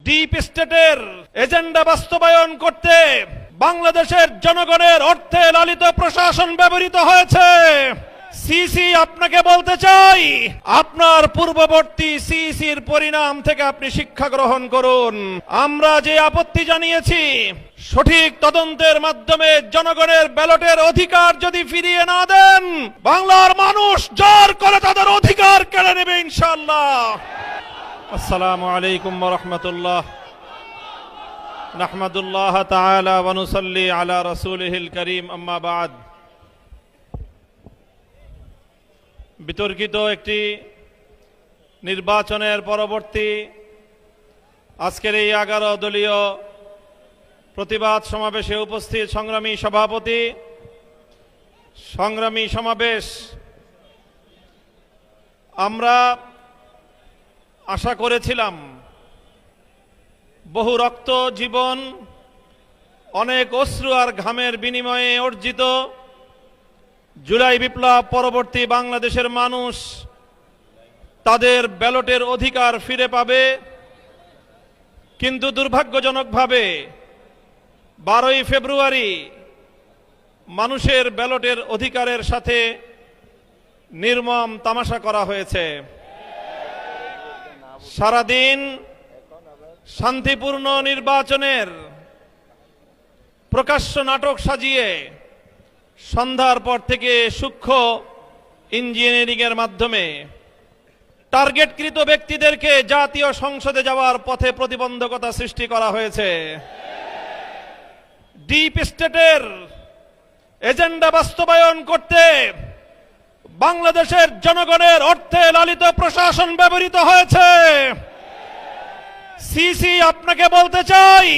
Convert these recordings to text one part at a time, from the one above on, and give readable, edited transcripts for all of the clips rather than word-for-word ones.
Deep স্টেটের agenda বাস্তবায়ন করতে বাংলাদেশের জনগণের অর্থে লালিত প্রশাসন ব্যবহৃত হয়েছে। সিসি আপনাকে বলতে চাই, আপনার পূর্ববর্তী সিসির পরিণাম থেকে আপনি শিক্ষা গ্রহণ করুন। আমরা যে আপত্তি জানিয়েছি, সঠিক তদন্তের মাধ্যমে জনগণের ব্যালটের অধিকার যদি ফিরিয়ে না দেন, বাংলার মানুষ জোর করে তাদের অধিকার কেড়ে নেবে ইনশাআল্লাহ। আসসালামু আলাইকুম ওয়া রাহমাতুল্লাহ। নাহমাদুল্লাহ তাআলা ওয়া নুসাল্লি আলা রাসূলিহিল কারীম, আম্মা বা'দ। বিতর্কিত একটি নির্বাচনের পরবর্তী আজকের এই 11 দলীয় প্রতিবাদ সমাবেশে উপস্থিত সংগ্রামী সভাপতি, সংগ্রামী সমাবেশ, আমরা আশা করেছিলাম বহু রক্ত, জীবন, অনেক অশ্রু আর ঘামের বিনিময়ে অর্জিত জুলাই বিপ্লব পরবর্তী বাংলাদেশের মানুষ তাদের ব্যালটের অধিকার ফিরে পাবে। কিন্তু দুর্ভাগ্যজনকভাবে 12ই ফেব্রুয়ারি মানুষের ব্যালটের অধিকারের সাথে নির্মম তামাশা করা হয়েছে। সারাদিন শান্তিপূর্ণ নির্বাচনের প্রকাশ্য নাটক সাজিয়ে সন্ধ্যার পর থেকে সূক্ষ্ম ইঞ্জিনিয়ারিং এর মাধ্যমে টার্গেটকৃত ব্যক্তিদেরকে জাতীয় সংসদে যাওয়ার পথে প্রতিবন্ধকতা সৃষ্টি করা হয়েছে। ডিপ স্টেটের এজেন্ডা বাস্তবায়ন করতে বাংলাদেশের জনগণের অর্থে লালিত প্রশাসন ব্যবহৃত হয়েছে। সিসি আপনাকে বলতে চাই,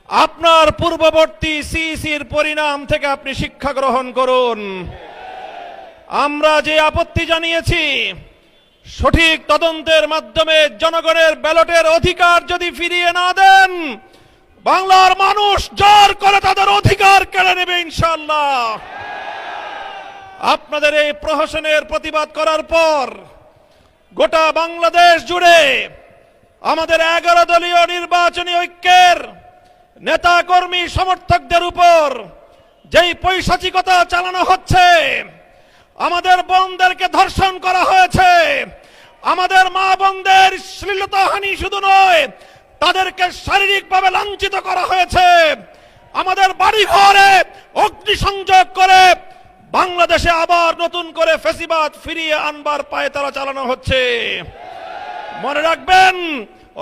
আপনার পূর্ববর্তী সিসির পরিণাম থেকে আপনি শিক্ষা গ্রহণ করুন। আমরা যে আপত্তি জানিয়েছি, সঠিক তদন্তের মাধ্যমে জনগণের ব্যালটের অধিকার যদি ফিরিয়ে না দেন, বাংলার মানুষ জোর করে তাদের অধিকার কেড়ে নেবে ইনশাআল্লাহ। আপনাদের এই প্রহসনের প্রতিবাদ করার পর গোটা বাংলাদেশ জুড়ে আমাদের 11 দলীয় নির্বাচনী ঐক্যের নেতা কর্মী সমর্থকদের উপর যেই পৈশাচিকতা চালানো হচ্ছে, আমাদের বোনদেরকে ধর্ষণ করা হয়েছে, আমাদের মা বোনদের শ্লীলতাহানি শুধু নয়, তাদেরকে শারীরিকভাবে লাঞ্ছিত করা হয়েছে, আমাদের বাড়ি ঘরে অগ্নিসংযোগ করে বাংলাদেশে আবার নতুন করে ফ্যাসিবাদ ফিরিয়ে আনবার পায়তারা চালানো হচ্ছে। মনে রাখবেন,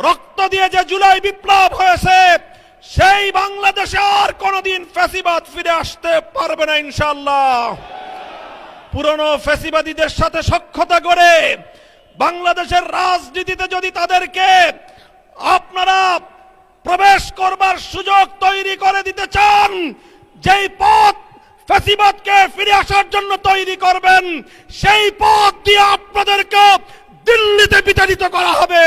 রক্ত দিয়ে যে জুলাই বিপ্লব হয়েছে, সেই বাংলাদেশে আর কোনদিন ফ্যাসিবাদ ফিরে আসতে পারবে না ইনশাআল্লাহ। পুরনো ফ্যাসিবাদীদের সাথে সখ্যতা করে বাংলাদেশের রাজনীতিতে যদি তাদেরকে আপনারা প্রবেশ করবার সুযোগ তৈরি করে দিতে চান, যেই পথ ফ্যাসিবাদকে ফিরে আসার জন্য তৈরি করবেন, সেই পথ দিয়ে আপনাদেরকে দিল্লিতে বিতাড়িত করা হবে।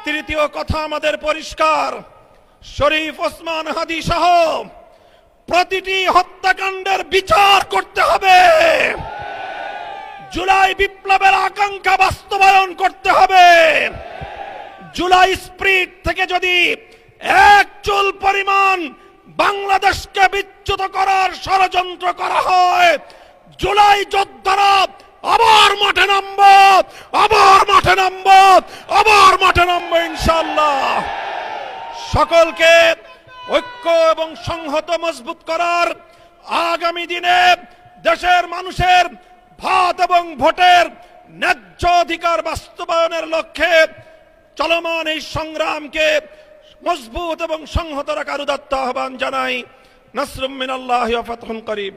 তৃতীয় কথা আমাদের পরিষ্কার, শরীফ ওসমান হাদি সহ প্রতিটি হত্যাকাণ্ডের বিচার করতে হবে। জুলাই বিপ্লবের আকাঙ্ক্ষা বাস্তবায়ন করতে হবে। জুলাই স্পিরিট থেকে যদি এক চুল পরিমাণ বাংলাদেশকে বিচ্যুত করার ষড়যন্ত্র করা হয়, জুলাই যোদ্ধারা আবার মাঠে নামবো, আবার মাঠে নামবো, আবার মাঠে নামবো ইনশাআল্লাহ। সকলকে ঐক্য এবং সংহত মজবুত করার, আগামী দিনে দেশের মানুষের ভাত এবং ভোটের ন্যায্য অধিকার বাস্তবায়নের লক্ষ্যে চলমান এই সংগ্রামকে মজবুত এবং সংহত রাখার উদাত্ত আহ্বান জানাই। নাসরুম মিনাল্লাহি ওয়া ফাতহুন করিব।